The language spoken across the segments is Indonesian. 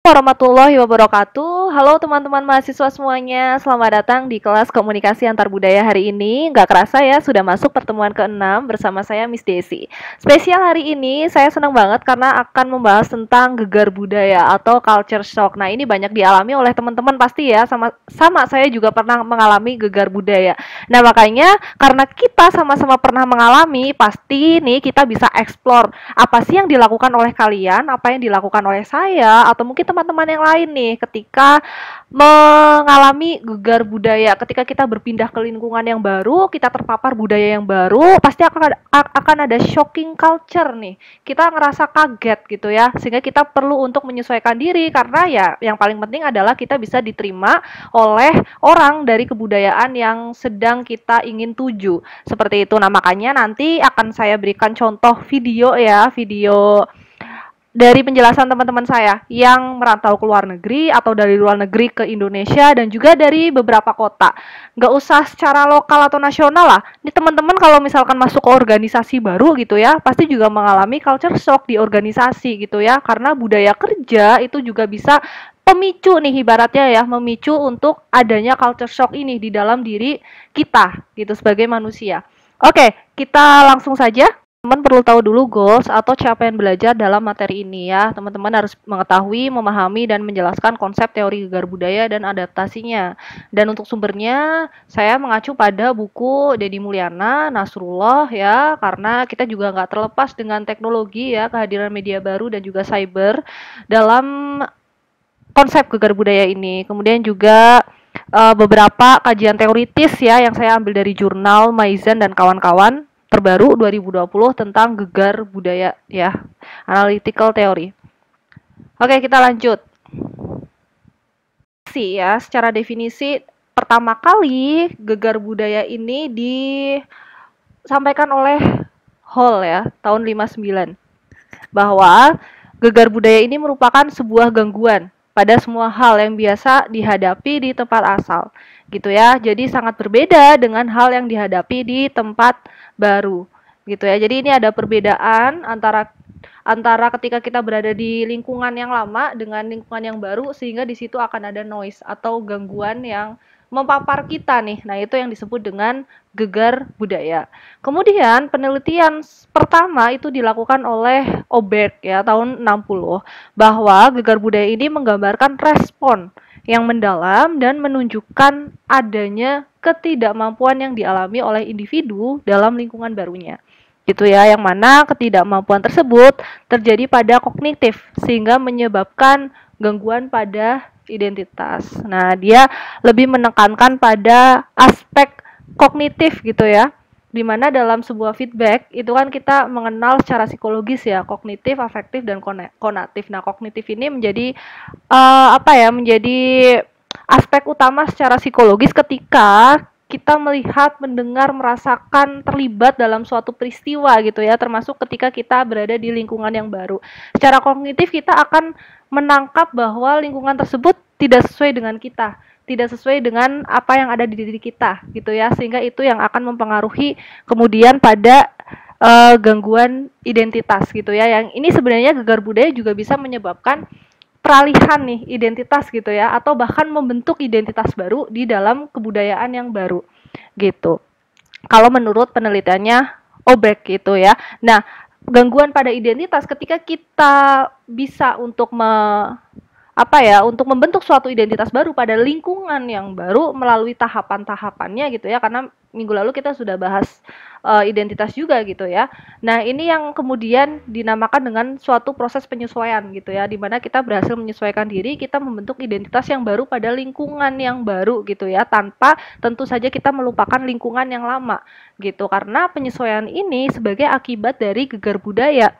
Warahmatullahi wabarakatuh. Halo teman-teman mahasiswa semuanya, selamat datang di kelas komunikasi antar budaya hari ini. Nggak kerasa ya, sudah masuk pertemuan ke-6 bersama saya Miss Desi. Spesial hari ini, saya senang banget karena akan membahas tentang gegar budaya atau culture shock. Nah, ini banyak dialami oleh teman-teman pasti ya, sama saya juga pernah mengalami gegar budaya. Nah, makanya karena kita sama-sama pernah mengalami, pasti nih kita bisa explore apa sih yang dilakukan oleh kalian, apa yang dilakukan oleh saya, atau mungkin teman-teman yang lain nih ketika mengalami gegar budaya, ketika kita berpindah ke lingkungan yang baru, kita terpapar budaya yang baru, pasti akan ada shocking culture nih. Kita ngerasa kaget gitu ya, sehingga kita perlu untuk menyesuaikan diri karena ya yang paling penting adalah kita bisa diterima oleh orang dari kebudayaan yang sedang kita ingin tuju. Seperti itu. Nah, makanya nanti akan saya berikan contoh video ya, video dari penjelasan teman-teman saya yang merantau ke luar negeri atau dari luar negeri ke Indonesia dan juga dari beberapa kota. Nggak usah secara lokal atau nasional lah. Ini teman-teman kalau misalkan masuk ke organisasi baru gitu ya, pasti juga mengalami culture shock di organisasi gitu ya, karena budaya kerja itu juga bisa pemicu nih ibaratnya ya, memicu untuk adanya culture shock ini di dalam diri kita gitu sebagai manusia. Oke, kita langsung saja. Teman perlu tahu dulu goals atau capaian belajar dalam materi ini ya. Teman-teman harus mengetahui, memahami, dan menjelaskan konsep teori gegar budaya dan adaptasinya. Dan untuk sumbernya, saya mengacu pada buku Deddy Mulyana, Nasrullah ya, karena kita juga nggak terlepas dengan teknologi ya, kehadiran media baru dan juga cyber dalam konsep gegar budaya ini. Kemudian juga beberapa kajian teoritis ya yang saya ambil dari jurnal Maizen dan kawan-kawan terbaru 2020 tentang gegar budaya ya, analytical theory. Oke, kita lanjut. Ya, secara definisi pertama kali gegar budaya ini disampaikan oleh Hall ya, tahun 59. Bahwa gegar budaya ini merupakan sebuah gangguan pada semua hal yang biasa dihadapi di tempat asal gitu ya. Jadi sangat berbeda dengan hal yang dihadapi di tempat baru gitu ya. Jadi ini ada perbedaan antara ketika kita berada di lingkungan yang lama dengan lingkungan yang baru, sehingga di situ akan ada noise atau gangguan yang mempapar kita nih. Nah, itu yang disebut dengan gegar budaya. Kemudian penelitian pertama itu dilakukan oleh Oberg ya tahun 60 bahwa gegar budaya ini menggambarkan respon yang mendalam dan menunjukkan adanya ketidakmampuan yang dialami oleh individu dalam lingkungan barunya. Gitu ya, yang mana ketidakmampuan tersebut terjadi pada kognitif sehingga menyebabkan gangguan pada identitas. Nah, dia lebih menekankan pada aspek kognitif gitu ya. Dimana dalam sebuah feedback itu kan kita mengenal secara psikologis ya, kognitif, afektif, dan konatif. Nah, kognitif ini menjadi menjadi aspek utama secara psikologis ketika kita melihat, mendengar, merasakan, terlibat dalam suatu peristiwa gitu ya, termasuk ketika kita berada di lingkungan yang baru. Secara kognitif kita akan menangkap bahwa lingkungan tersebut tidak sesuai dengan kita, tidak sesuai dengan apa yang ada di diri kita gitu ya, sehingga itu yang akan mempengaruhi kemudian pada gangguan identitas gitu ya. Yang ini sebenarnya gegar budaya juga bisa menyebabkan peralihan nih identitas gitu ya, atau bahkan membentuk identitas baru di dalam kebudayaan yang baru gitu. Kalau menurut penelitiannya Oberg gitu ya. Nah, gangguan pada identitas ketika kita bisa untuk untuk membentuk suatu identitas baru pada lingkungan yang baru melalui tahapan-tahapannya gitu ya, karena minggu lalu kita sudah bahas identitas juga gitu ya. Nah, ini yang kemudian dinamakan dengan suatu proses penyesuaian gitu ya, dimana kita berhasil menyesuaikan diri, kita membentuk identitas yang baru pada lingkungan yang baru gitu ya, tanpa tentu saja kita melupakan lingkungan yang lama gitu, karena penyesuaian ini sebagai akibat dari gegar budaya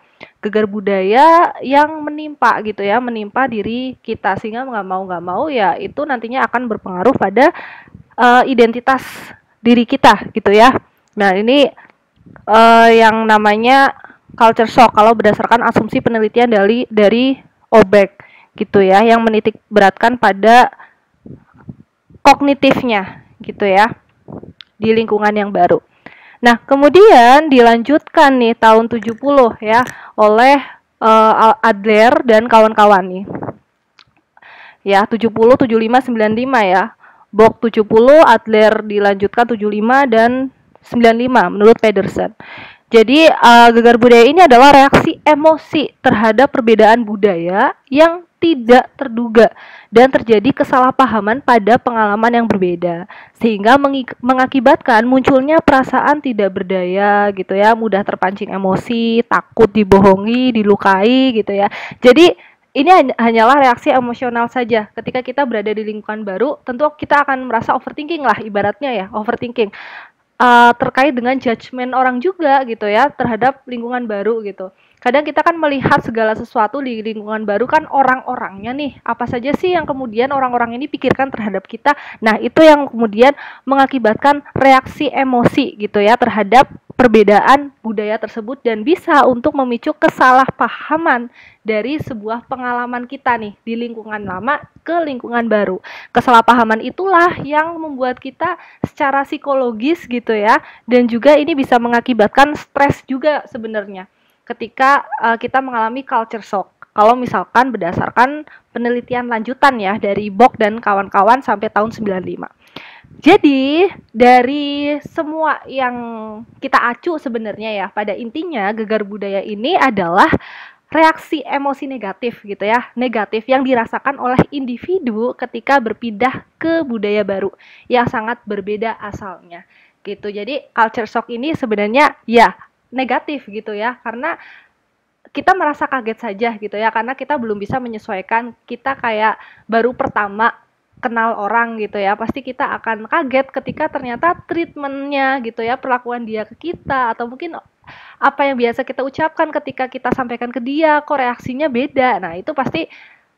yang menimpa gitu ya, menimpa diri kita, sehingga nggak mau ya itu nantinya akan berpengaruh pada identitas diri kita gitu ya. Nah, ini yang namanya culture shock kalau berdasarkan asumsi penelitian dari Oberg gitu ya, yang menitik beratkan pada kognitifnya gitu ya di lingkungan yang baru. Nah, kemudian dilanjutkan nih tahun 70 ya oleh Adler dan kawan-kawan nih. ya, 70, 75, 95 ya. Bock 70, Adler dilanjutkan 75 dan 95 menurut Pedersen. Jadi gegar budaya ini adalah reaksi emosi terhadap perbedaan budaya yang tidak terduga dan terjadi kesalahpahaman pada pengalaman yang berbeda sehingga mengakibatkan munculnya perasaan tidak berdaya gitu ya, mudah terpancing emosi, takut dibohongi, dilukai gitu ya. Jadi ini hanyalah reaksi emosional saja. Ketika kita berada di lingkungan baru, tentu kita akan merasa overthinking lah ibaratnya ya, overthinking terkait dengan judgement orang juga gitu ya terhadap lingkungan baru gitu. Kadang kita kan melihat segala sesuatu di lingkungan baru kan orang-orangnya nih, apa saja sih yang kemudian orang-orang ini pikirkan terhadap kita. Nah, itu yang kemudian mengakibatkan reaksi emosi gitu ya terhadap perbedaan budaya tersebut dan bisa untuk memicu kesalahpahaman dari sebuah pengalaman kita nih di lingkungan lama ke lingkungan baru. Kesalahpahaman itulah yang membuat kita secara psikologis gitu ya, dan juga ini bisa mengakibatkan stres juga sebenarnya ketika kita mengalami culture shock. Kalau misalkan berdasarkan penelitian lanjutan ya dari Bock dan kawan-kawan sampai tahun 95. Jadi dari semua yang kita acu sebenarnya ya, pada intinya gegar budaya ini adalah reaksi emosi negatif gitu ya, negatif yang dirasakan oleh individu ketika berpindah ke budaya baru yang sangat berbeda asalnya gitu. Jadi culture shock ini sebenarnya ya negatif gitu ya, karena kita merasa kaget saja gitu ya, karena kita belum bisa menyesuaikan, kita kayak baru pertama kenal orang gitu ya, pasti kita akan kaget ketika ternyata treatmentnya gitu ya, perlakuan dia ke kita, atau mungkin apa yang biasa kita ucapkan ketika kita sampaikan ke dia, kok reaksinya beda. Nah, itu pasti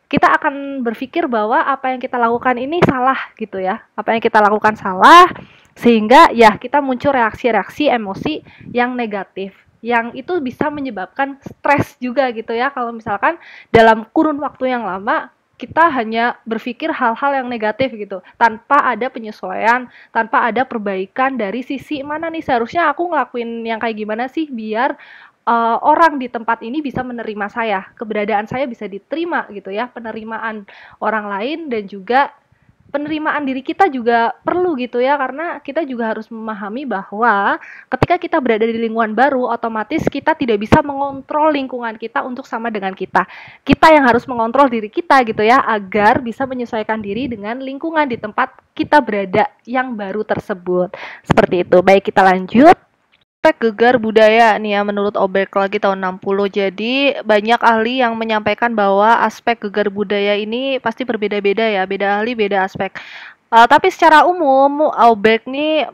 kita akan berpikir bahwa apa yang kita lakukan ini salah gitu ya. Apa yang kita lakukan salah, sehingga ya kita muncul reaksi-reaksi emosi yang negatif. Yang itu bisa menyebabkan stres juga gitu ya. Kalau misalkan dalam kurun waktu yang lama kita hanya berpikir hal-hal yang negatif gitu, tanpa ada penyesuaian, tanpa ada perbaikan dari sisi mana nih seharusnya aku ngelakuin yang kayak gimana sih biar orang di tempat ini bisa menerima saya, keberadaan saya bisa diterima gitu ya, penerimaan orang lain dan juga penerimaan diri kita juga perlu gitu ya, karena kita juga harus memahami bahwa ketika kita berada di lingkungan baru, otomatis kita tidak bisa mengontrol lingkungan kita untuk sama dengan kita. Kita yang harus mengontrol diri kita gitu ya, agar bisa menyesuaikan diri dengan lingkungan di tempat kita berada yang baru tersebut. Seperti itu. Baik, kita lanjut. Aspek gegar budaya nih ya menurut Oberk lagi tahun 60. Jadi banyak ahli yang menyampaikan bahwa aspek gegar budaya ini pasti berbeda-beda ya, beda ahli beda aspek. Tapi secara umum Oberk nih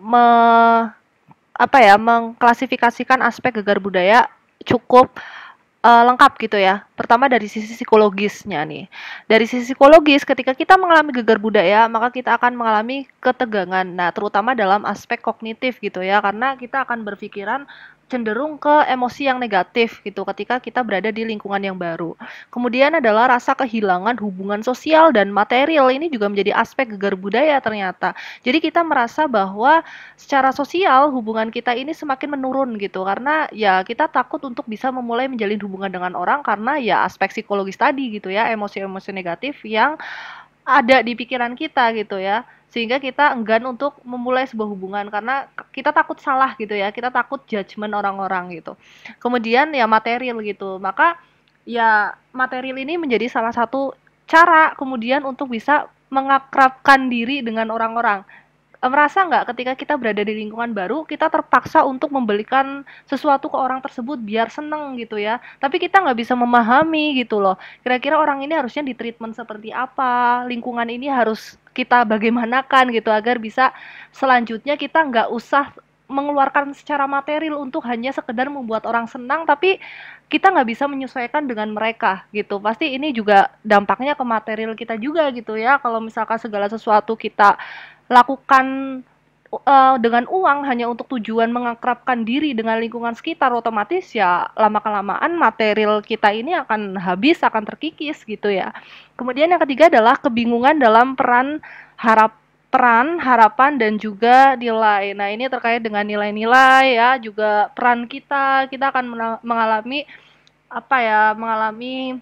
mengklasifikasikan aspek gegar budaya cukup lengkap gitu ya. Pertama dari sisi psikologisnya nih. Dari sisi psikologis, ketika kita mengalami gegar budaya, maka kita akan mengalami ketegangan. Nah, terutama dalam aspek kognitif gitu ya, karena kita akan berpikiran cenderung ke emosi yang negatif gitu ketika kita berada di lingkungan yang baru. Kemudian adalah rasa kehilangan hubungan sosial dan material, ini juga menjadi aspek gegar budaya ternyata. Jadi kita merasa bahwa secara sosial hubungan kita ini semakin menurun gitu, karena ya kita takut untuk bisa memulai menjalin hubungan dengan orang karena ya aspek psikologis tadi gitu ya, emosi-emosi negatif yang ada di pikiran kita gitu ya, sehingga kita enggan untuk memulai sebuah hubungan karena kita takut salah gitu ya, kita takut judgement orang-orang gitu. Kemudian ya material gitu, maka ya material ini menjadi salah satu cara kemudian untuk bisa mengakrabkan diri dengan orang-orang. Merasa nggak ketika kita berada di lingkungan baru, kita terpaksa untuk membelikan sesuatu ke orang tersebut biar seneng gitu ya. Tapi kita nggak bisa memahami gitu loh. Kira-kira orang ini harusnya di-treatment seperti apa, lingkungan ini harus kita bagaimanakan gitu agar bisa selanjutnya kita nggak usah mengeluarkan secara material untuk hanya sekedar membuat orang senang, tapi kita nggak bisa menyesuaikan dengan mereka gitu. Pasti ini juga dampaknya ke material kita juga gitu ya. Kalau misalkan segala sesuatu kita lakukan dengan uang hanya untuk tujuan mengakrabkan diri dengan lingkungan sekitar, otomatis ya lama-kelamaan material kita ini akan habis, akan terkikis gitu ya. Kemudian yang ketiga adalah kebingungan dalam peran, harapan dan juga nilai. Nah, ini terkait dengan nilai-nilai ya, juga peran kita akan mengalami mengalami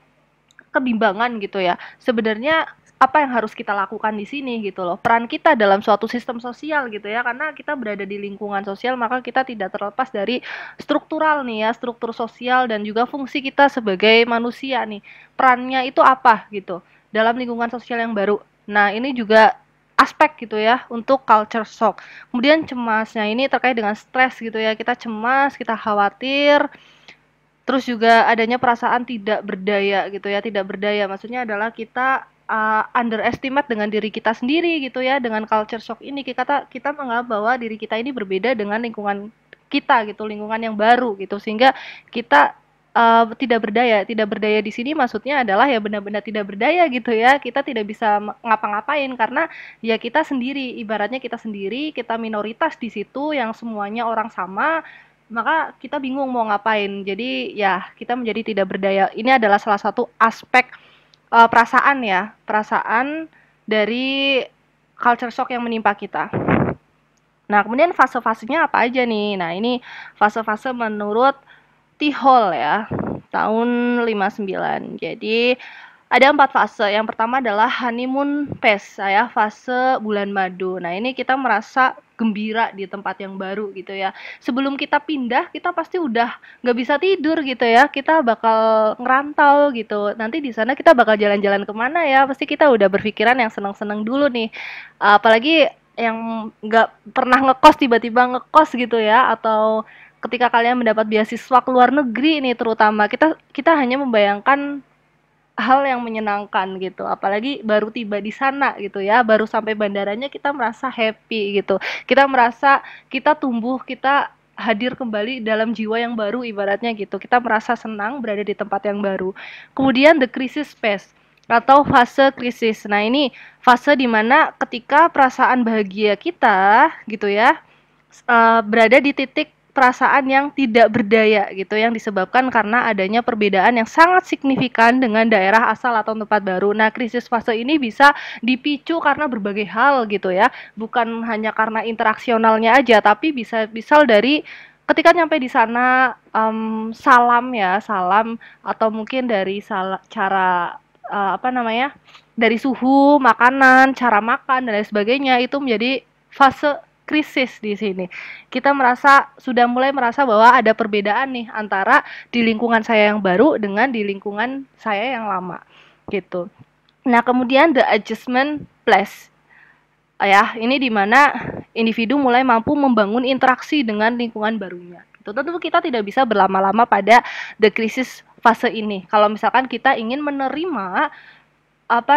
kebimbangan gitu ya. Sebenarnya apa yang harus kita lakukan di sini gitu loh. Peran kita dalam suatu sistem sosial gitu ya, karena kita berada di lingkungan sosial, maka kita tidak terlepas dari struktural nih ya, struktur sosial dan juga fungsi kita sebagai manusia nih. Perannya itu apa gitu dalam lingkungan sosial yang baru. Nah, ini juga aspek gitu ya untuk culture shock. Kemudian cemasnya ini terkait dengan stres gitu ya. Kita cemas, kita khawatir, terus juga adanya perasaan tidak berdaya gitu ya. Tidak berdaya maksudnya adalah kita underestimate dengan diri kita sendiri gitu ya. Dengan culture shock ini kita menganggap bahwa diri kita ini berbeda dengan lingkungan kita gitu, lingkungan yang baru gitu, sehingga kita tidak berdaya. Tidak berdaya di sini maksudnya adalah ya benar-benar tidak berdaya gitu ya. Kita tidak bisa ngapa-ngapain karena ya kita sendiri, ibaratnya kita sendiri, kita minoritas di situ yang semuanya orang sama, maka kita bingung mau ngapain. Jadi ya kita menjadi tidak berdaya. Ini adalah salah satu aspek perasaan ya, perasaan dari culture shock yang menimpa kita. Nah, kemudian fase-fasenya apa aja nih? Nah, ini fase-fase menurut T. Hall ya, tahun 59. Jadi ada 4 fase. Yang pertama adalah honeymoon phase, ya, fase bulan madu. Nah, ini kita merasa gembira di tempat yang baru gitu ya. Sebelum kita pindah, kita pasti udah nggak bisa tidur gitu ya. Kita bakal ngerantau gitu. Nanti di sana kita bakal jalan-jalan kemana ya? Pasti kita udah berpikiran yang seneng-seneng dulu nih. Apalagi yang nggak pernah ngekos tiba-tiba ngekos gitu ya, atau ketika kalian mendapat beasiswa ke luar negeri nih, terutama kita hanya membayangkan hal yang menyenangkan gitu, apalagi baru tiba di sana gitu ya, baru sampai bandaranya kita merasa happy gitu, kita merasa kita tumbuh, kita hadir kembali dalam jiwa yang baru ibaratnya gitu, kita merasa senang berada di tempat yang baru. Kemudian the crisis phase atau fase krisis. Nah, ini fase dimana ketika perasaan bahagia kita gitu ya berada di titik perasaan yang tidak berdaya gitu, yang disebabkan karena adanya perbedaan yang sangat signifikan dengan daerah asal atau tempat baru. Nah, krisis fase ini bisa dipicu karena berbagai hal gitu ya, bukan hanya karena interaksionalnya aja, tapi bisa dari ketika nyampe di sana, salam ya, salam atau mungkin dari cara apa namanya, dari suhu makanan, cara makan dan lain sebagainya, itu menjadi fase krisis di sini. Kita sudah mulai merasa bahwa ada perbedaan nih antara di lingkungan saya yang baru dengan di lingkungan saya yang lama gitu. Nah, kemudian the adjustment phase ya, ini dimana individu mulai mampu membangun interaksi dengan lingkungan barunya. Gitu. Tentu kita tidak bisa berlama-lama pada the crisis fase ini. Kalau misalkan kita ingin menerima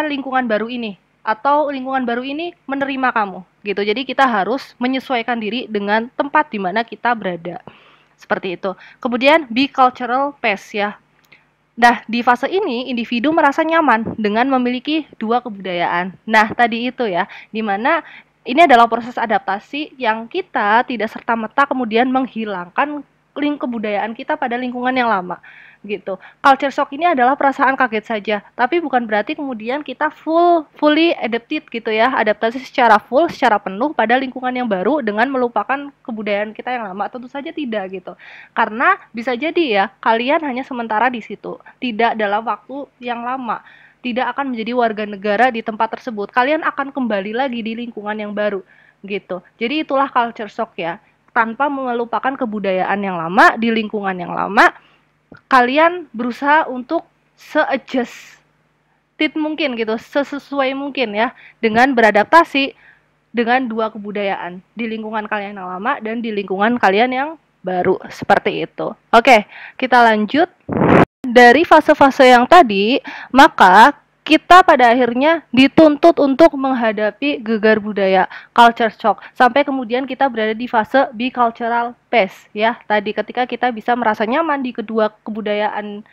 lingkungan baru ini, atau lingkungan baru ini menerima kamu gitu. Jadi kita harus menyesuaikan diri dengan tempat di mana kita berada. Seperti itu. Kemudian bicultural phase ya. Nah, di fase ini individu merasa nyaman dengan memiliki dua kebudayaan. Nah, tadi itu ya, di mana ini adalah proses adaptasi yang kita tidak serta-merta kemudian menghilangkan kebudayaan kita pada lingkungan yang lama gitu. Culture shock ini adalah perasaan kaget saja, tapi bukan berarti kemudian kita fully adapted gitu ya, adaptasi secara full, secara penuh pada lingkungan yang baru dengan melupakan kebudayaan kita yang lama. Tentu saja tidak gitu. Karena bisa jadi ya, kalian hanya sementara di situ, tidak dalam waktu yang lama, tidak akan menjadi warga negara di tempat tersebut. Kalian akan kembali lagi di lingkungan yang baru gitu. Jadi itulah culture shock ya. Tanpa melupakan kebudayaan yang lama di lingkungan yang lama, kalian berusaha untuk se-adjusted mungkin gitu, sesuai mungkin ya, dengan beradaptasi dengan dua kebudayaan di lingkungan kalian yang lama dan di lingkungan kalian yang baru, seperti itu. Oke, kita lanjut. Dari fase-fase yang tadi, maka kita pada akhirnya dituntut untuk menghadapi gegar budaya, culture shock, sampai kemudian kita berada di fase bicultural phase ya. Tadi ketika kita bisa merasa nyaman di kedua kebudayaan,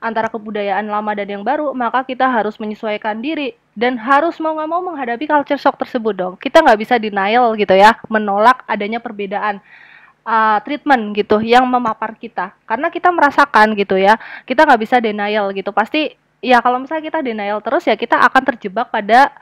antara kebudayaan lama dan yang baru, maka kita harus menyesuaikan diri dan harus mau nggak mau menghadapi culture shock tersebut dong. Kita nggak bisa denial gitu ya, menolak adanya perbedaan treatment gitu yang memapar kita, karena kita merasakan gitu ya, kita nggak bisa denial gitu. Pasti ya, kalau misalnya kita denial terus ya kita akan terjebak pada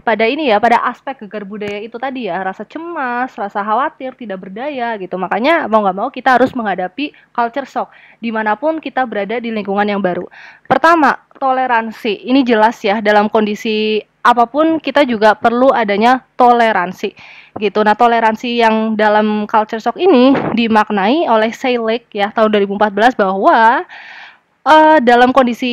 pada ini ya, pada aspek gegar budaya itu tadi ya, rasa cemas, rasa khawatir, tidak berdaya gitu. Makanya mau nggak mau kita harus menghadapi culture shock dimanapun kita berada di lingkungan yang baru. Pertama, toleransi. Ini jelas ya, dalam kondisi apapun kita juga perlu adanya toleransi gitu. Nah, toleransi yang dalam culture shock ini dimaknai oleh Seilik ya tahun 2014 bahwa dalam kondisi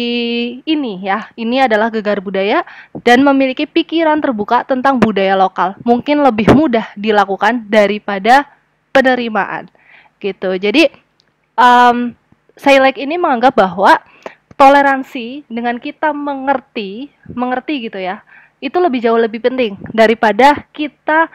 ini ya, ini adalah gegar budaya dan memiliki pikiran terbuka tentang budaya lokal. Mungkin lebih mudah dilakukan daripada penerimaan gitu. Jadi Sailek ini menganggap bahwa toleransi dengan kita mengerti gitu ya, itu jauh lebih penting daripada kita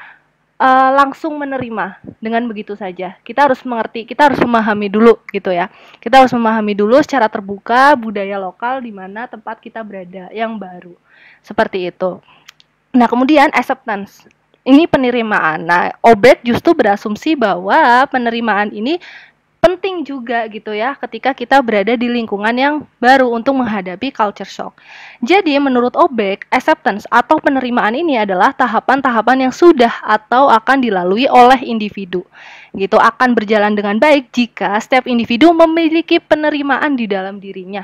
langsung menerima dengan begitu saja. Kita harus mengerti, kita harus memahami dulu gitu ya. Kita harus memahami dulu secara terbuka budaya lokal di mana tempat kita berada yang baru. Seperti itu. Nah, kemudian acceptance. Ini penerimaan. Nah, Obed justru berasumsi bahwa penerimaan ini penting juga gitu ya ketika kita berada di lingkungan yang baru untuk menghadapi culture shock. Jadi menurut Obek, acceptance atau penerimaan ini adalah tahapan-tahapan yang sudah atau akan dilalui oleh individu. Gitu akan berjalan dengan baik jika setiap individu memiliki penerimaan di dalam dirinya.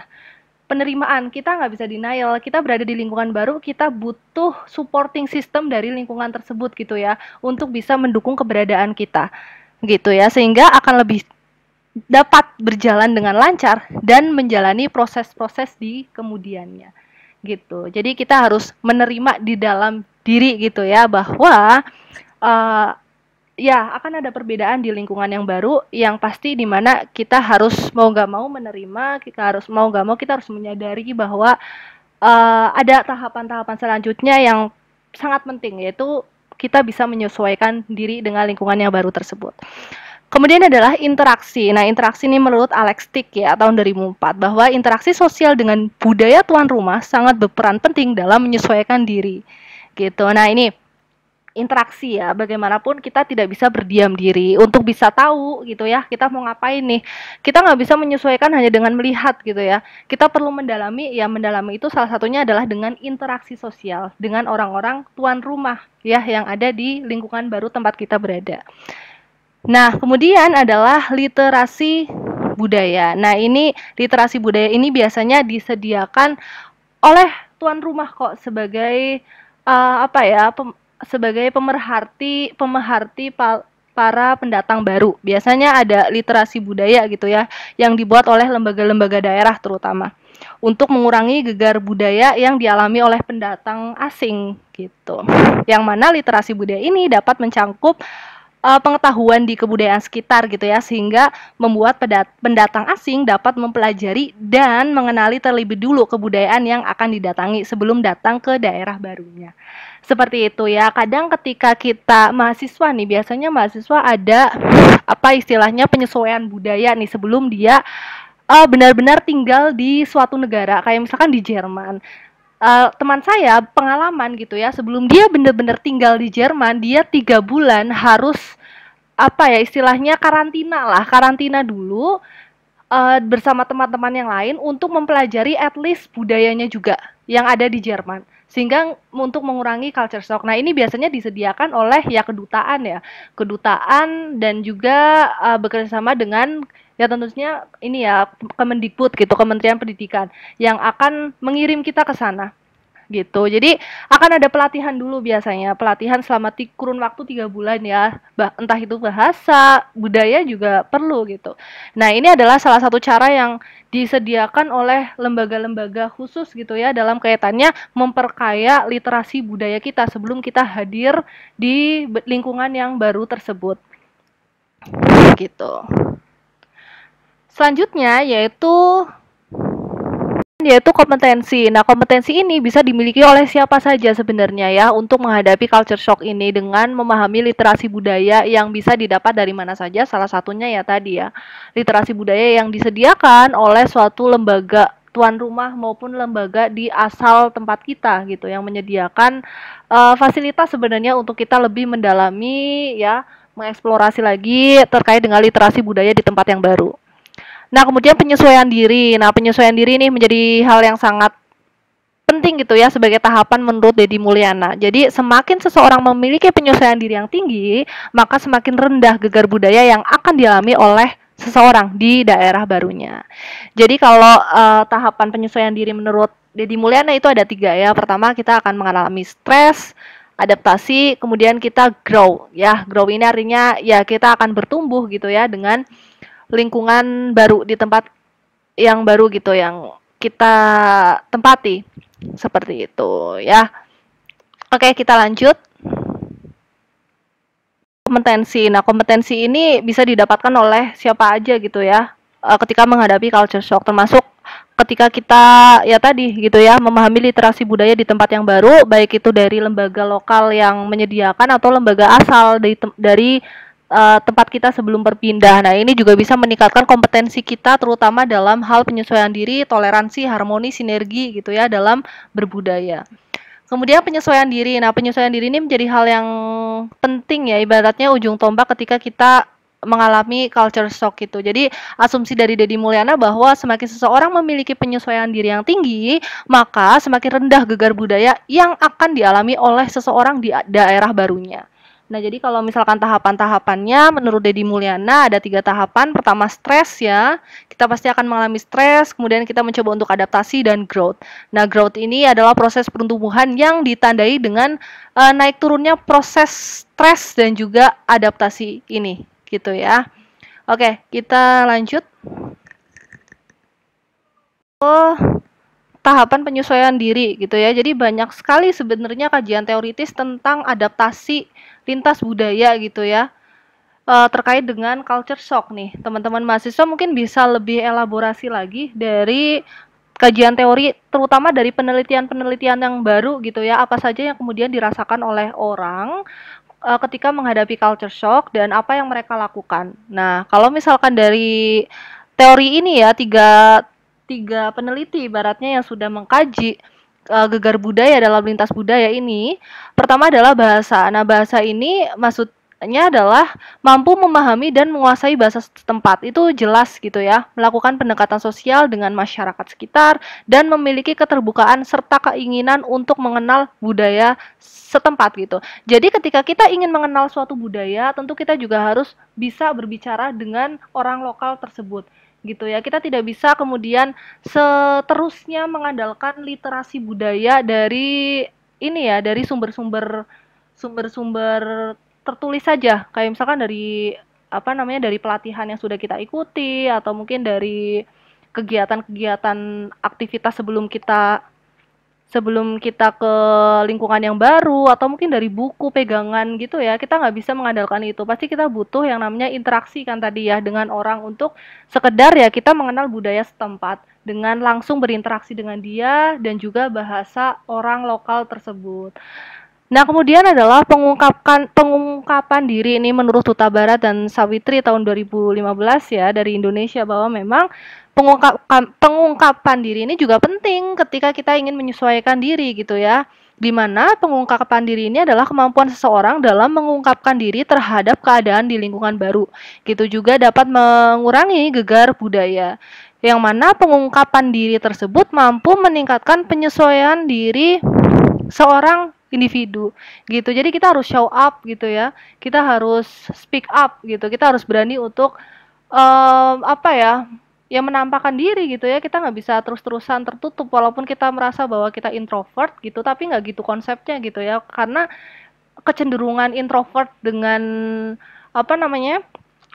Penerimaan, kita nggak bisa denial, kita berada di lingkungan baru, kita butuh supporting system dari lingkungan tersebut gitu ya, untuk bisa mendukung keberadaan kita gitu ya, sehingga akan lebih dapat berjalan dengan lancar dan menjalani proses-proses di kemudiannya gitu. Jadi kita harus menerima di dalam diri gitu ya bahwa ya akan ada perbedaan di lingkungan yang baru yang pasti di mana kita harus mau nggak mau menerima, kita harus mau nggak mau kita harus menyadari bahwa ada tahapan-tahapan selanjutnya yang sangat penting yaitu kita bisa menyesuaikan diri dengan lingkungan yang baru tersebut. Kemudian adalah interaksi. Nah, interaksi ini menurut Alex Tick ya tahun 2004 bahwa interaksi sosial dengan budaya tuan rumah sangat berperan penting dalam menyesuaikan diri. Gitu. Nah, ini interaksi ya, bagaimanapun kita tidak bisa berdiam diri untuk bisa tahu gitu ya kita mau ngapain nih, kita nggak bisa menyesuaikan hanya dengan melihat gitu ya, kita perlu mendalami ya, mendalami itu salah satunya adalah dengan interaksi sosial dengan orang-orang tuan rumah ya yang ada di lingkungan baru tempat kita berada. Nah, kemudian adalah literasi budaya. Nah, ini literasi budaya ini biasanya disediakan oleh tuan rumah kok sebagai apa ya, sebagai pemerhati para pendatang baru. Biasanya ada literasi budaya gitu ya, yang dibuat oleh lembaga-lembaga daerah terutama untuk mengurangi gegar budaya yang dialami oleh pendatang asing gitu. Yang mana literasi budaya ini dapat mencangkup pengetahuan di kebudayaan sekitar gitu ya, sehingga membuat pendatang asing dapat mempelajari dan mengenali terlebih dulu kebudayaan yang akan didatangi sebelum datang ke daerah barunya. Seperti itu ya. Kadang ketika kita mahasiswa nih, biasanya mahasiswa ada apa istilahnya penyesuaian budaya nih sebelum dia benar-benar tinggal di suatu negara, kayak misalkan di Jerman. Teman saya pengalaman gitu ya, sebelum dia benar-benar tinggal di Jerman, dia 3 bulan harus apa ya istilahnya karantina dulu bersama teman-teman yang lain untuk mempelajari at least budayanya juga yang ada di Jerman, sehingga untuk mengurangi culture shock. Nah, ini biasanya disediakan oleh ya kedutaan dan juga bekerjasama dengan ya tentunya ini ya Kemendikbud gitu, Kementerian Pendidikan yang akan mengirim kita ke sana gitu. Jadi akan ada pelatihan dulu biasanya, pelatihan selama kurun waktu 3 bulan ya, entah itu bahasa, budaya juga perlu gitu. Nah, ini adalah salah satu cara yang disediakan oleh lembaga-lembaga khusus gitu ya dalam kaitannya memperkaya literasi budaya kita sebelum kita hadir di lingkungan yang baru tersebut gitu. Selanjutnya yaitu kompetensi. Nah, kompetensi ini bisa dimiliki oleh siapa saja sebenarnya ya untuk menghadapi culture shock ini dengan memahami literasi budaya yang bisa didapat dari mana saja. Salah satunya ya tadi ya, literasi budaya yang disediakan oleh suatu lembaga tuan rumah maupun lembaga di asal tempat kita gitu yang menyediakan fasilitas sebenarnya untuk kita lebih mendalami ya, mengeksplorasi lagi terkait dengan literasi budaya di tempat yang baru. Nah, kemudian penyesuaian diri. Nah, penyesuaian diri ini menjadi hal yang sangat penting gitu ya sebagai tahapan menurut Deddy Mulyana. Jadi semakin seseorang memiliki penyesuaian diri yang tinggi, maka semakin rendah gegar budaya yang akan dialami oleh seseorang di daerah barunya. Jadi kalau tahapan penyesuaian diri menurut Deddy Mulyana itu ada 3 ya. Pertama kita akan mengalami stres, adaptasi, kemudian kita grow ya. Grow ini artinya ya kita akan bertumbuh gitu ya dengan lingkungan baru di tempat yang baru gitu yang kita tempati. Seperti itu ya. Oke, kita lanjut. Kompetensi. Nah, kompetensi ini bisa didapatkan oleh siapa aja gitu ya. Ketika menghadapi culture shock, termasuk ketika kita ya tadi gitu ya, memahami literasi budaya di tempat yang baru, baik itu dari lembaga lokal yang menyediakan atau lembaga asal dari tempat kita sebelum berpindah. Nah, ini juga bisa meningkatkan kompetensi kita terutama dalam hal penyesuaian diri, toleransi, harmoni, sinergi gitu ya dalam berbudaya. Kemudian penyesuaian diri. Nah, penyesuaian diri ini menjadi hal yang penting ya, ibaratnya ujung tombak ketika kita mengalami culture shock gitu. Jadi, asumsi dari Deddy Mulyana bahwa semakin seseorang memiliki penyesuaian diri yang tinggi, maka semakin rendah gegar budaya yang akan dialami oleh seseorang di daerah barunya. Nah, jadi kalau misalkan tahapan-tahapannya menurut Deddy Mulyana ada 3 tahapan. Pertama stres ya, kita pasti akan mengalami stres, kemudian kita mencoba untuk adaptasi dan growth. Nah, growth ini adalah proses pertumbuhan yang ditandai dengan naik turunnya proses stres dan juga adaptasi ini, gitu ya. Oke, kita lanjut. Oh, tahapan penyesuaian diri gitu ya. Jadi banyak sekali sebenarnya kajian teoritis tentang adaptasi lintas budaya gitu ya. Terkait dengan culture shock nih. Teman-teman mahasiswa mungkin bisa lebih elaborasi lagi dari kajian teori terutama dari penelitian-penelitian yang baru gitu ya. Apa saja yang kemudian dirasakan oleh orang ketika menghadapi culture shock dan apa yang mereka lakukan. Nah, kalau misalkan dari teori ini ya tiga peneliti ibaratnya yang sudah mengkaji gegar budaya dalam lintas budaya ini, pertama adalah bahasa. Nah, bahasa ini maksudnya adalah mampu memahami dan menguasai bahasa setempat. Itu jelas gitu ya, melakukan pendekatan sosial dengan masyarakat sekitar dan memiliki keterbukaan serta keinginan untuk mengenal budaya setempat gitu. Jadi ketika kita ingin mengenal suatu budaya, tentu kita juga harus bisa berbicara dengan orang lokal tersebut gitu ya. Kita tidak bisa kemudian seterusnya mengandalkan literasi budaya dari ini ya, dari sumber-sumber tertulis saja. Kayak misalkan dari apa namanya, dari pelatihan yang sudah kita ikuti atau mungkin dari kegiatan-kegiatan aktivitas sebelum kita ke lingkungan yang baru atau mungkin dari buku pegangan gitu ya, kita nggak bisa mengandalkan itu. Pasti kita butuh yang namanya interaksi kan tadi ya dengan orang untuk sekedar ya kita mengenal budaya setempat dengan langsung berinteraksi dengan dia dan juga bahasa orang lokal tersebut. Nah, kemudian adalah pengungkapan diri ini menurut Huta Barat dan Sawitri tahun 2015 ya dari Indonesia, bahwa memang pengungkapan diri ini juga penting ketika kita ingin menyesuaikan diri gitu ya. Di mana pengungkapan diri ini adalah kemampuan seseorang dalam mengungkapkan diri terhadap keadaan di lingkungan baru. Gitu juga dapat mengurangi gegar budaya. Yang mana pengungkapan diri tersebut mampu meningkatkan penyesuaian diri seorang individu gitu. Jadi kita harus show up gitu ya. Kita harus speak up gitu. Kita harus berani untuk apa ya? Ya menampakkan diri gitu ya. Kita nggak bisa terus-terusan tertutup walaupun kita merasa bahwa kita introvert gitu, tapi nggak gitu konsepnya gitu ya. Karena kecenderungan introvert dengan apa namanya?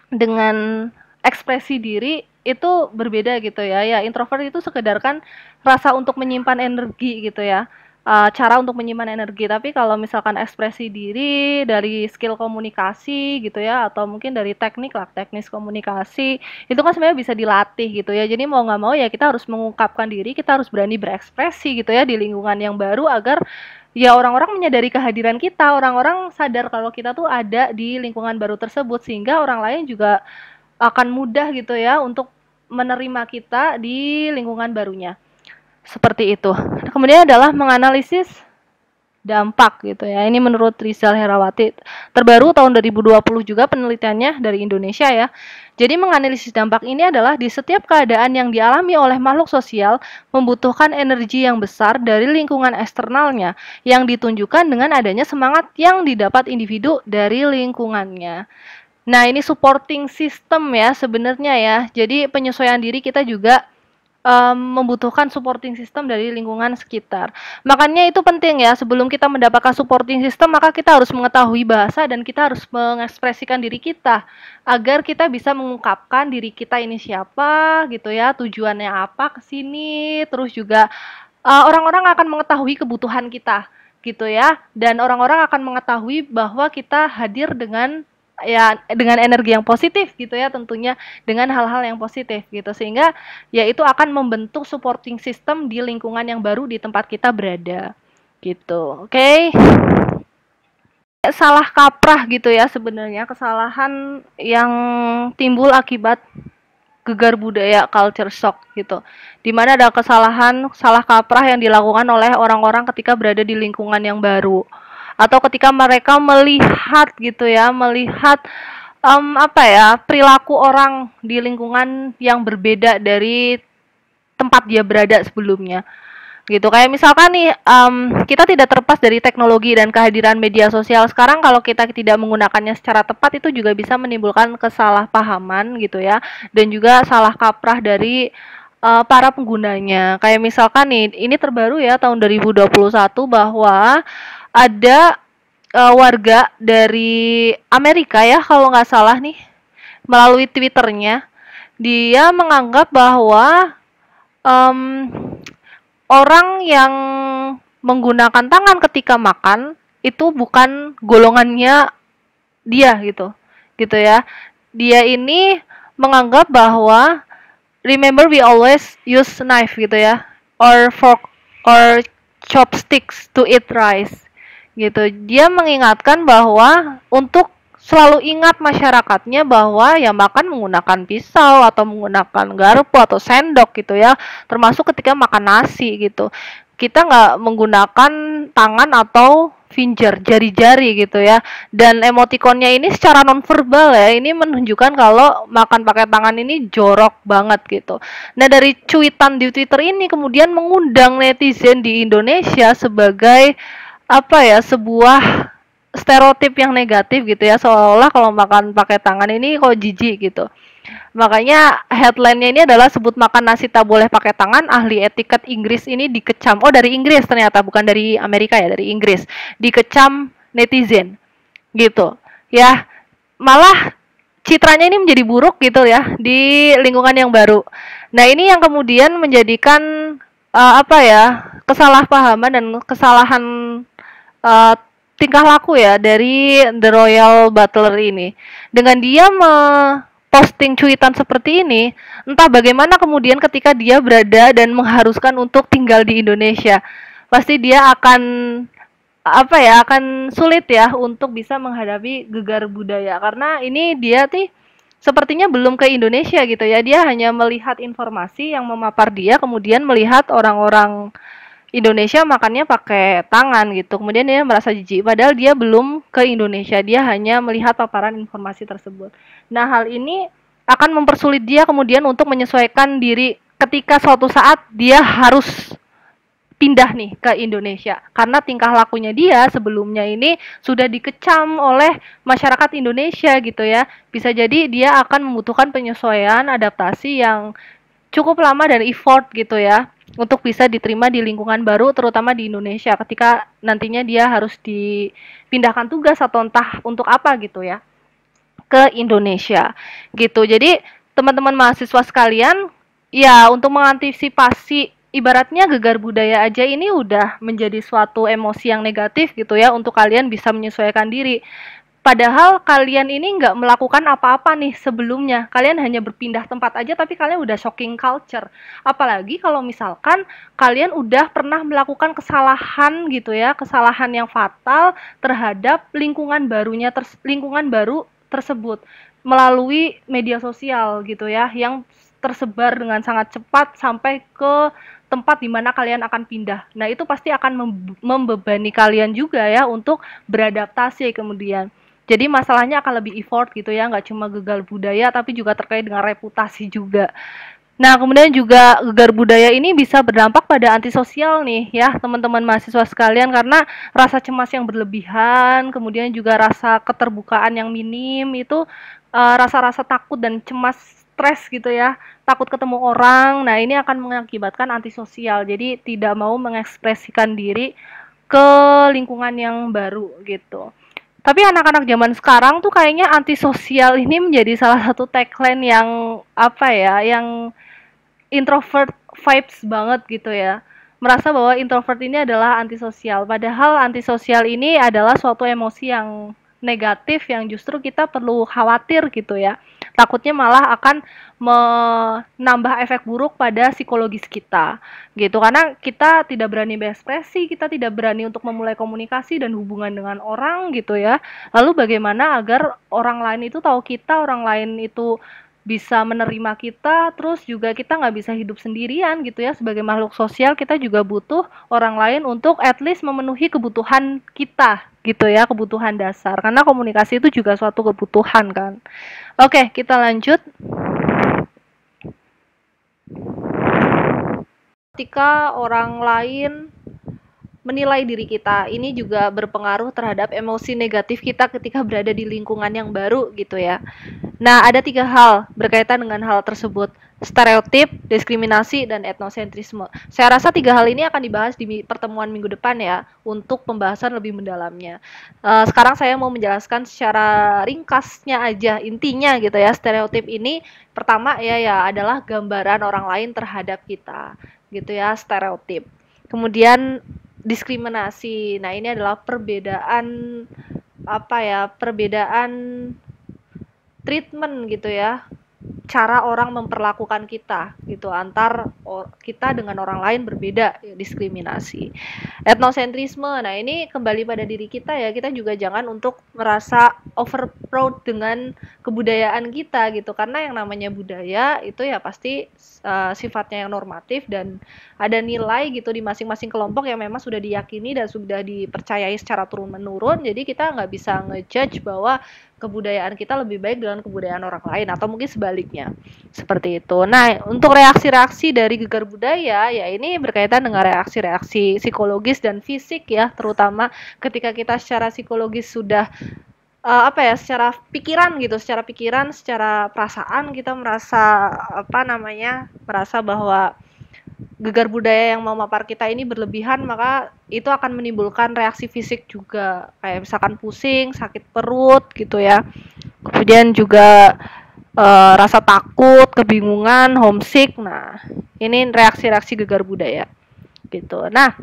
Dengan ekspresi diri itu berbeda gitu ya. Ya introvert itu sekedar kan rasa untuk menyimpan energi gitu ya. Cara untuk menyimpan energi. Tapi kalau misalkan ekspresi diri dari skill komunikasi gitu ya, atau mungkin dari teknis komunikasi, itu kan sebenarnya bisa dilatih gitu ya. Jadi mau nggak mau ya kita harus mengungkapkan diri, kita harus berani berekspresi gitu ya di lingkungan yang baru agar ya orang-orang menyadari kehadiran kita, orang-orang sadar kalau kita tuh ada di lingkungan baru tersebut sehingga orang lain juga akan mudah gitu ya untuk menerima kita di lingkungan barunya. Seperti itu. Kemudian adalah menganalisis dampak gitu ya. Ini menurut Rizal Herawati. Terbaru tahun 2020 juga penelitiannya dari Indonesia ya. Jadi menganalisis dampak ini adalah di setiap keadaan yang dialami oleh makhluk sosial membutuhkan energi yang besar dari lingkungan eksternalnya yang ditunjukkan dengan adanya semangat yang didapat individu dari lingkungannya. Nah, ini supporting system ya sebenarnya ya. Jadi penyesuaian diri kita juga membutuhkan supporting system dari lingkungan sekitar. Makanya itu penting ya, sebelum kita mendapatkan supporting system, maka kita harus mengetahui bahasa dan kita harus mengekspresikan diri kita agar kita bisa mengungkapkan diri kita ini siapa gitu ya, tujuannya apa ke sini, terus juga orang-orang akan mengetahui kebutuhan kita gitu ya, dan orang-orang akan mengetahui bahwa kita hadir dengan ya dengan energi yang positif gitu ya, tentunya dengan hal-hal yang positif gitu, sehingga ya itu akan membentuk supporting system di lingkungan yang baru di tempat kita berada gitu. Oke. Salah kaprah gitu ya sebenarnya, kesalahan yang timbul akibat gegar budaya culture shock gitu. Dimana ada kesalahan salah kaprah yang dilakukan oleh orang-orang ketika berada di lingkungan yang baru atau ketika mereka melihat gitu ya, melihat apa ya, perilaku orang di lingkungan yang berbeda dari tempat dia berada sebelumnya gitu. Kayak misalkan nih, kita tidak terlepas dari teknologi dan kehadiran media sosial sekarang. Kalau kita tidak menggunakannya secara tepat, itu juga bisa menimbulkan kesalahpahaman gitu ya, dan juga salah kaprah dari para penggunanya. Kayak misalkan nih, ini terbaru ya tahun 2021 bahwa ada warga dari Amerika ya kalau nggak salah nih, melalui Twitternya dia menganggap bahwa um, orang yang menggunakan tangan ketika makan itu bukan golongannya dia gitu. Gitu ya. Dia ini menganggap bahwa remember we always use knife gitu ya, or fork or chopsticks to eat rice. Gitu. Dia mengingatkan bahwa untuk selalu ingat masyarakatnya bahwa ya makan menggunakan pisau atau menggunakan garpu atau sendok gitu ya, termasuk ketika makan nasi gitu. Kita nggak menggunakan tangan atau finger, jari-jari gitu ya. Dan emotikonnya ini secara nonverbal ya, ini menunjukkan kalau makan pakai tangan ini jorok banget gitu. Nah, dari cuitan di Twitter ini kemudian mengundang netizen di Indonesia sebagai apa ya, sebuah stereotip yang negatif gitu ya, seolah-olah kalau makan pakai tangan ini kok jijik gitu. Makanya headline-nya ini adalah sebut makan nasi tak boleh pakai tangan, ahli etiket Inggris ini dikecam. Oh, dari Inggris ternyata, bukan dari Amerika ya, dari Inggris. Dikecam netizen gitu. Ya, malah citranya ini menjadi buruk gitu ya di lingkungan yang baru. Nah, ini yang kemudian menjadikan apa ya, kesalahpahaman dan kesalahan uh, tingkah laku ya dari The Royal Butler ini. Dengan dia posting cuitan seperti ini, entah bagaimana kemudian ketika dia berada dan mengharuskan untuk tinggal di Indonesia, pasti dia akan apa ya, akan sulit ya untuk bisa menghadapi gegar budaya, karena ini dia sepertinya belum ke Indonesia gitu ya, dia hanya melihat informasi yang memapar dia, kemudian melihat orang-orang Indonesia makannya pakai tangan gitu. Kemudian dia merasa jijik padahal dia belum ke Indonesia. Dia hanya melihat paparan informasi tersebut. Nah, hal ini akan mempersulit dia kemudian untuk menyesuaikan diri ketika suatu saat dia harus pindah nih ke Indonesia. Karena tingkah lakunya dia sebelumnya ini sudah dikecam oleh masyarakat Indonesia gitu ya. Bisa jadi dia akan membutuhkan penyesuaian, adaptasi yang cukup lama dan effort gitu ya, untuk bisa diterima di lingkungan baru, terutama di Indonesia ketika nantinya dia harus dipindahkan tugas atau entah untuk apa gitu ya ke Indonesia gitu. Jadi teman-teman mahasiswa sekalian, ya untuk mengantisipasi ibaratnya gegar budaya aja ini udah menjadi suatu emosi yang negatif gitu ya, untuk kalian bisa menyesuaikan diri. Padahal kalian ini nggak melakukan apa-apa nih sebelumnya. Kalian hanya berpindah tempat aja tapi kalian udah shocking culture. Apalagi kalau misalkan kalian udah pernah melakukan kesalahan gitu ya, kesalahan yang fatal terhadap lingkungan barunya, lingkungan baru tersebut melalui media sosial gitu ya, yang tersebar dengan sangat cepat sampai ke tempat di mana kalian akan pindah. Nah, itu pasti akan membebani kalian juga ya untuk beradaptasi kemudian. Jadi masalahnya akan lebih effort gitu ya, nggak cuma gegar budaya tapi juga terkait dengan reputasi juga. Nah, kemudian juga gegar budaya ini bisa berdampak pada antisosial nih ya, teman-teman mahasiswa sekalian, karena rasa cemas yang berlebihan, kemudian juga rasa keterbukaan yang minim itu, rasa-rasa takut dan cemas, stres gitu ya, takut ketemu orang. Nah, ini akan mengakibatkan antisosial. Jadi tidak mau mengekspresikan diri ke lingkungan yang baru gitu. Tapi anak-anak zaman sekarang tuh kayaknya antisosial ini menjadi salah satu tagline yang apa ya, yang introvert vibes banget gitu ya. Merasa bahwa introvert ini adalah antisosial. Padahal antisosial ini adalah suatu emosi yang negatif yang justru kita perlu khawatir gitu ya. Takutnya malah akan menambah efek buruk pada psikologis kita gitu. Karena kita tidak berani berekspresi, kita tidak berani untuk memulai komunikasi dan hubungan dengan orang gitu ya. Lalu bagaimana agar orang lain itu tahu kita, orang lain itu bisa menerima kita, terus juga kita nggak bisa hidup sendirian gitu ya, sebagai makhluk sosial kita juga butuh orang lain untuk at least memenuhi kebutuhan kita gitu ya, kebutuhan dasar, karena komunikasi itu juga suatu kebutuhan kan. Oke, kita lanjut. Ketika orang lain menilai diri kita, ini juga berpengaruh terhadap emosi negatif kita ketika berada di lingkungan yang baru gitu ya. Nah, ada 3 hal berkaitan dengan hal tersebut: stereotip, diskriminasi, dan etnosentrisme. Saya rasa 3 hal ini akan dibahas di pertemuan minggu depan ya, untuk pembahasan lebih mendalamnya. Sekarang saya mau menjelaskan secara ringkasnya aja, intinya gitu ya. Stereotip ini pertama ya adalah gambaran orang lain terhadap kita, gitu ya, stereotip. Kemudian diskriminasi. Nah, ini adalah perbedaan perbedaan treatment gitu ya, cara orang memperlakukan kita gitu, antar kita dengan orang lain berbeda ya, diskriminasi. Etnosentrisme, nah ini kembali pada diri kita ya, kita juga jangan untuk merasa over proud dengan kebudayaan kita gitu, karena yang namanya budaya itu ya pasti sifatnya yang normatif dan ada nilai gitu di masing-masing kelompok yang memang sudah diyakini dan sudah dipercayai secara turun-menurun. Jadi kita nggak bisa ngejudge bahwa kebudayaan kita lebih baik dengan kebudayaan orang lain atau mungkin sebaliknya, seperti itu. Nah, untuk reaksi-reaksi dari gegar budaya ya ini berkaitan dengan reaksi-reaksi psikologis dan fisik ya, terutama ketika kita secara psikologis sudah secara pikiran gitu, secara perasaan kita merasa merasa bahwa gegar budaya yang memapar kita ini berlebihan, maka itu akan menimbulkan reaksi fisik juga, kayak misalkan pusing, sakit perut gitu ya. Kemudian juga rasa takut, kebingungan, homesick. Nah, ini reaksi-reaksi gegar budaya gitu. Nah,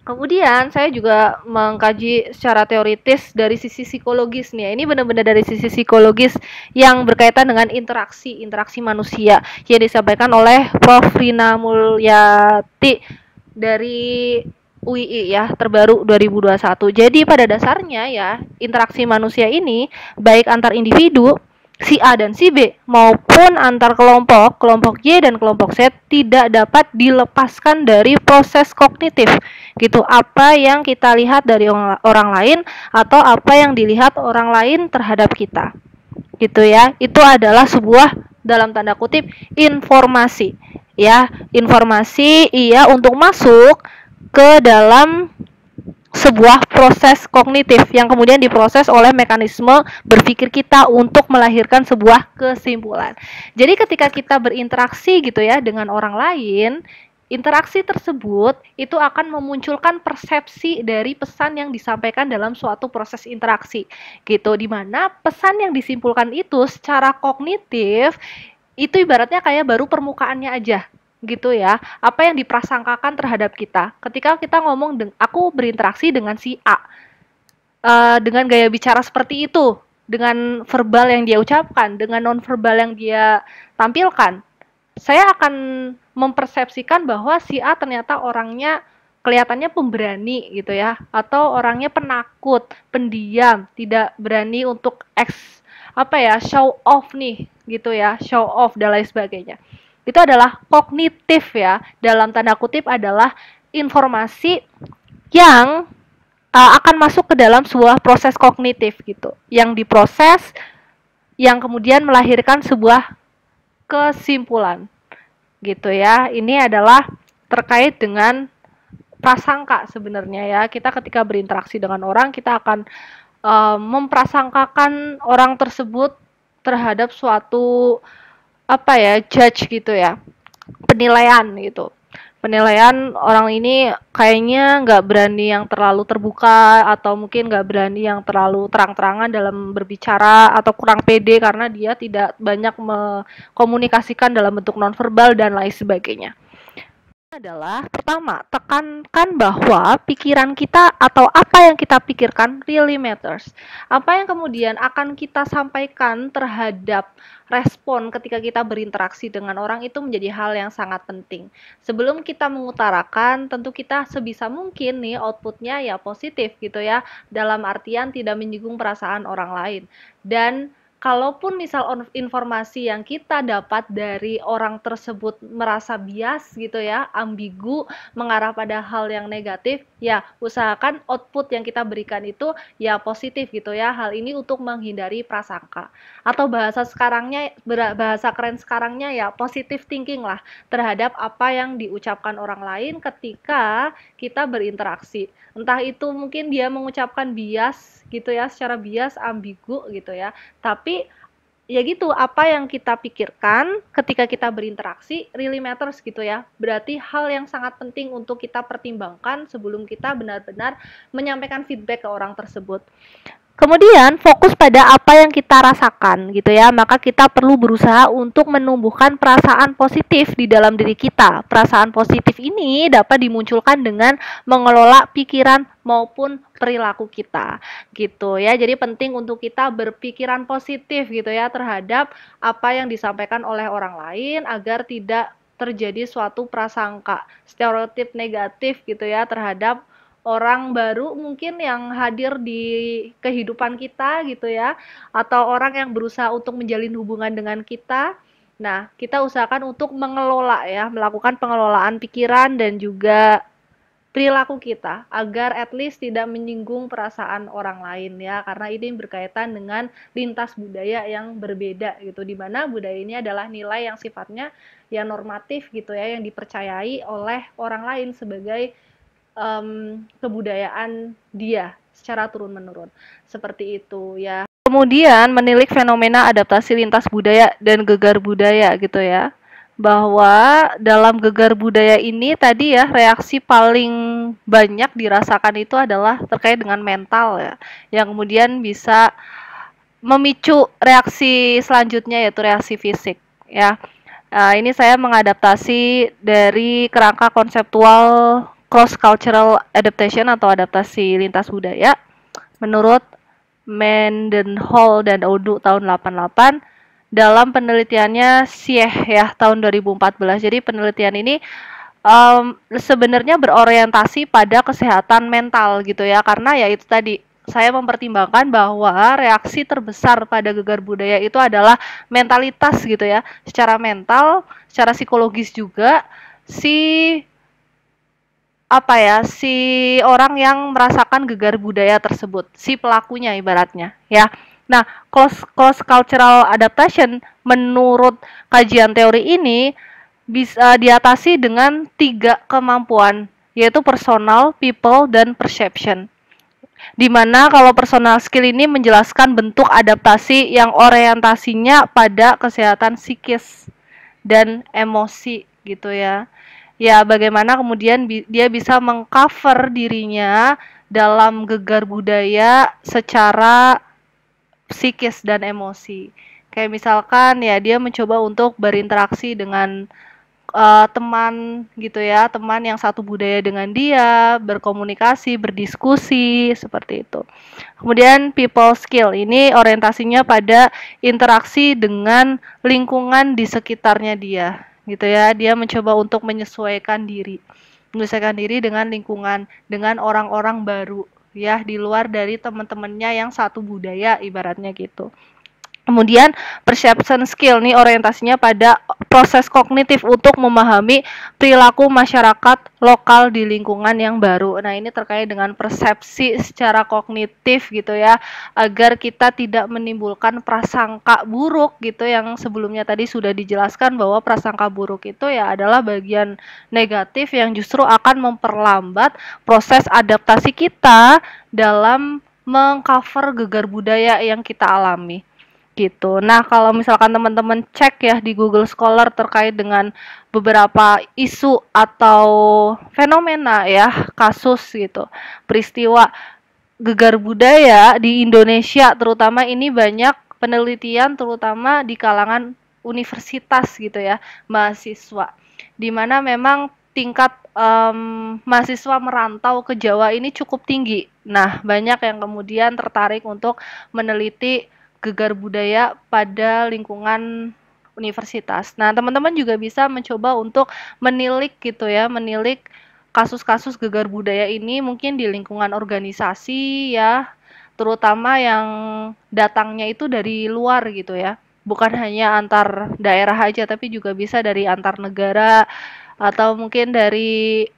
kemudian saya juga mengkaji secara teoritis dari sisi psikologis nih. Ini benar-benar dari sisi psikologis yang berkaitan dengan interaksi manusia yang disampaikan oleh Prof. Rina Mulyati dari UII ya, terbaru 2021. Jadi pada dasarnya ya, interaksi manusia ini baik antar individu si A dan si B maupun antar kelompok, kelompok Y dan kelompok Z tidak dapat dilepaskan dari proses kognitif gitu. Apa yang kita lihat dari orang lain atau apa yang dilihat orang lain terhadap kita gitu ya, itu adalah sebuah dalam tanda kutip informasi ya, informasi iya untuk masuk ke dalam sebuah proses kognitif yang kemudian diproses oleh mekanisme berpikir kita untuk melahirkan sebuah kesimpulan. Jadi ketika kita berinteraksi gitu ya dengan orang lain, interaksi tersebut itu akan memunculkan persepsi dari pesan yang disampaikan dalam suatu proses interaksi gitu, dimana pesan yang disimpulkan itu secara kognitif itu ibaratnya kayak baru permukaannya aja gitu ya, apa yang diprasangkakan terhadap kita ketika kita ngomong aku berinteraksi dengan si A, dengan gaya bicara seperti itu, dengan verbal yang dia ucapkan, dengan non verbal yang dia tampilkan, saya akan mempersepsikan bahwa si A ternyata orangnya kelihatannya pemberani gitu ya, atau orangnya penakut, pendiam, tidak berani untuk show off nih gitu ya, show off dan lain sebagainya. Itu adalah kognitif ya, dalam tanda kutip adalah informasi yang akan masuk ke dalam sebuah proses kognitif gitu, yang diproses, yang kemudian melahirkan sebuah kesimpulan gitu ya. Ini adalah terkait dengan prasangka sebenarnya ya. Kita ketika berinteraksi dengan orang, kita akan memprasangkakan orang tersebut terhadap suatu apa ya, judge gitu ya, penilaian gitu. Penilaian orang ini kayaknya nggak berani yang terlalu terbuka, atau mungkin nggak berani yang terlalu terang-terangan dalam berbicara, atau kurang pede karena dia tidak banyak mengkomunikasikan dalam bentuk nonverbal dan lain sebagainya. Adalah pertama, tekankan bahwa pikiran kita atau apa yang kita pikirkan really matters. Apa yang kemudian akan kita sampaikan terhadap respon ketika kita berinteraksi dengan orang itu menjadi hal yang sangat penting. Sebelum kita mengutarakan, tentu kita sebisa mungkin nih outputnya ya positif gitu ya, dalam artian tidak menyinggung perasaan orang lain. Dan kalaupun misal informasi yang kita dapat dari orang tersebut merasa bias gitu ya, ambigu, mengarah pada hal yang negatif, ya usahakan output yang kita berikan itu ya positif gitu ya. Hal ini untuk menghindari prasangka. Atau bahasa keren sekarangnya ya positive thinking lah terhadap apa yang diucapkan orang lain ketika kita berinteraksi. Entah itu mungkin dia mengucapkan bias gitu ya, secara bias, ambigu gitu ya, tapi ya gitu, apa yang kita pikirkan ketika kita berinteraksi really matters gitu ya. Berarti hal yang sangat penting untuk kita pertimbangkan sebelum kita benar-benar menyampaikan feedback ke orang tersebut. Kemudian fokus pada apa yang kita rasakan gitu ya. Maka kita perlu berusaha untuk menumbuhkan perasaan positif di dalam diri kita. Perasaan positif ini dapat dimunculkan dengan mengelola pikiran maupun perilaku kita gitu ya. Jadi penting untuk kita berpikiran positif gitu ya terhadap apa yang disampaikan oleh orang lain, agar tidak terjadi suatu prasangka, stereotip negatif gitu ya terhadap orang baru mungkin yang hadir di kehidupan kita gitu ya, atau orang yang berusaha untuk menjalin hubungan dengan kita. Nah, kita usahakan untuk mengelola ya, melakukan pengelolaan pikiran dan juga perilaku kita agar at least tidak menyinggung perasaan orang lain ya, karena ini berkaitan dengan lintas budaya yang berbeda gitu, di mana budaya ini adalah nilai yang sifatnya ya normatif gitu ya, yang dipercayai oleh orang lain sebagai kebudayaan dia secara turun-menurun. Seperti itu ya. Kemudian menilik fenomena adaptasi lintas budaya dan gegar budaya gitu ya. Bahwa dalam gegar budaya ini tadi ya, reaksi paling banyak dirasakan itu adalah terkait dengan mental ya, yang kemudian bisa memicu reaksi selanjutnya yaitu reaksi fisik ya. Ini saya mengadaptasi dari kerangka konseptual cross cultural adaptation atau adaptasi lintas budaya menurut Mendenhall dan Odu tahun 88 dalam penelitiannya Sieh ya tahun 2014. Jadi penelitian ini sebenarnya berorientasi pada kesehatan mental gitu ya, karena ya itu tadi saya mempertimbangkan bahwa reaksi terbesar pada gegar budaya itu adalah mentalitas gitu ya, secara mental, secara psikologis juga si si orang yang merasakan gegar budaya tersebut, si pelakunya ibaratnya ya. Nah, cross cultural adaptation menurut kajian teori ini bisa diatasi dengan 3 kemampuan, yaitu personal, people, dan perception. Dimana kalau personal skill ini menjelaskan bentuk adaptasi yang orientasinya pada kesehatan psikis dan emosi gitu ya. Ya, bagaimana kemudian dia bisa mengcover dirinya dalam gegar budaya secara psikis dan emosi. Kayak misalkan ya dia mencoba untuk berinteraksi dengan teman gitu ya, teman yang satu budaya dengan dia, berkomunikasi, berdiskusi, seperti itu. Kemudian people skill ini orientasinya pada interaksi dengan lingkungan di sekitarnya dia, gitu ya. Dia mencoba untuk menyesuaikan diri dengan lingkungan, dengan orang-orang baru ya, di luar dari teman-temannya yang satu budaya ibaratnya gitu. Kemudian perception skill nih orientasinya pada proses kognitif untuk memahami perilaku masyarakat lokal di lingkungan yang baru. Nah, ini terkait dengan persepsi secara kognitif gitu ya, agar kita tidak menimbulkan prasangka buruk gitu, yang sebelumnya tadi sudah dijelaskan bahwa prasangka buruk itu ya adalah bagian negatif yang justru akan memperlambat proses adaptasi kita dalam mengcover gegar budaya yang kita alami gitu. Nah, kalau misalkan teman-teman cek ya di Google Scholar terkait dengan beberapa isu atau fenomena ya, kasus gitu, peristiwa gegar budaya di Indonesia terutama, ini banyak penelitian terutama di kalangan universitas gitu ya, mahasiswa, di mana memang tingkat mahasiswa merantau ke Jawa ini cukup tinggi. Nah, banyak yang kemudian tertarik untuk meneliti gegar budaya pada lingkungan universitas. Nah, teman-teman juga bisa mencoba untuk menilik gitu ya, menilik kasus-kasus gegar budaya ini mungkin di lingkungan organisasi ya, terutama yang datangnya itu dari luar gitu ya. Bukan hanya antar daerah aja, tapi juga bisa dari antar negara atau mungkin dari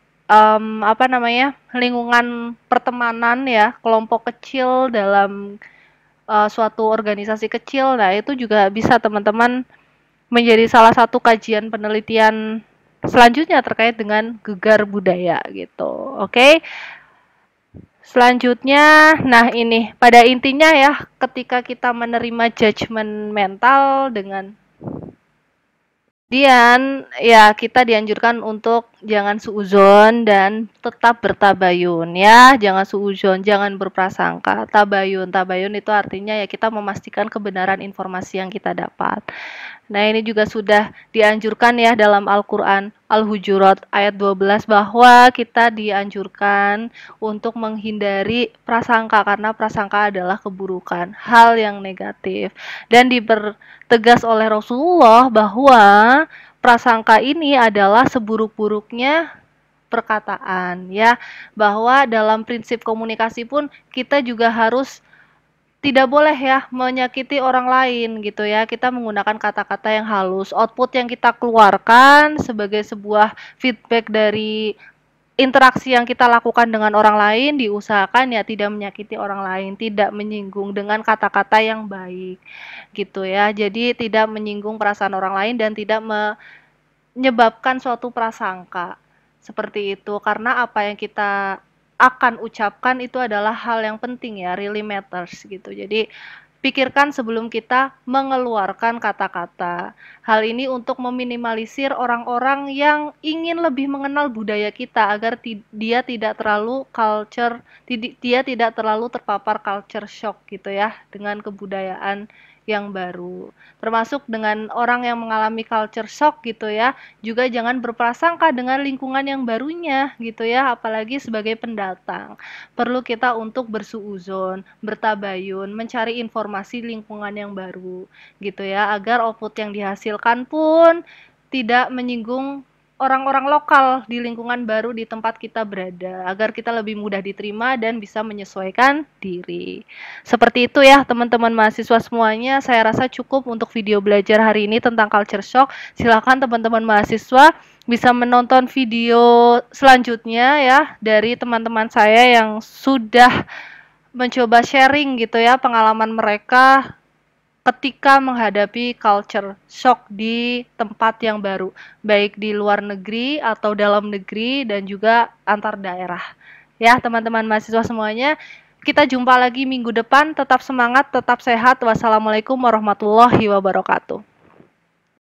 lingkungan pertemanan ya, kelompok kecil dalam suatu organisasi kecil. Nah, itu juga bisa teman-teman menjadi salah satu kajian penelitian selanjutnya terkait dengan gegar budaya gitu. Oke. Selanjutnya, nah ini pada intinya ya, ketika kita menerima judgement mental dengan kemudian ya kita dianjurkan untuk jangan suudzon dan tetap bertabayun ya, jangan suudzon, jangan berprasangka. Tabayun itu artinya ya kita memastikan kebenaran informasi yang kita dapat. Nah, ini juga sudah dianjurkan ya dalam Al-Qur'an Al-Hujurat ayat 12 bahwa kita dianjurkan untuk menghindari prasangka karena prasangka adalah keburukan, hal yang negatif. Dan dipertegas oleh Rasulullah bahwa prasangka ini adalah seburuk-buruknya perkataan ya, bahwa dalam prinsip komunikasi pun kita juga harus tidak boleh ya menyakiti orang lain gitu ya. Kita menggunakan kata-kata yang halus. Output yang kita keluarkan sebagai sebuah feedback dari interaksi yang kita lakukan dengan orang lain, diusahakan ya tidak menyakiti orang lain, tidak menyinggung dengan kata-kata yang baik gitu ya. Jadi tidak menyinggung perasaan orang lain dan tidak menyebabkan suatu prasangka seperti itu, karena apa yang kita akan ucapkan itu adalah hal yang penting ya, really matters gitu. Jadi pikirkan sebelum kita mengeluarkan kata-kata. Hal ini untuk meminimalisir orang-orang yang ingin lebih mengenal budaya kita agar dia tidak terlalu dia tidak terlalu terpapar culture shock gitu ya dengan kebudayaan yang baru. Termasuk dengan orang yang mengalami culture shock gitu ya, juga jangan berprasangka dengan lingkungan yang barunya gitu ya, apalagi sebagai pendatang. Perlu kita untuk bersuuzon, bertabayun, mencari informasi lingkungan yang baru gitu ya, agar output yang dihasilkan pun tidak menyinggung orang-orang lokal di lingkungan baru di tempat kita berada, agar kita lebih mudah diterima dan bisa menyesuaikan diri. Seperti itu ya teman-teman mahasiswa semuanya, saya rasa cukup untuk video belajar hari ini tentang culture shock. Silakan teman-teman mahasiswa bisa menonton video selanjutnya ya dari teman-teman saya yang sudah mencoba sharing gitu ya pengalaman mereka ketika menghadapi culture shock di tempat yang baru, baik di luar negeri atau dalam negeri dan juga antar daerah. Ya, teman-teman mahasiswa semuanya, kita jumpa lagi minggu depan. Tetap semangat, tetap sehat. Wassalamualaikum warahmatullahi wabarakatuh.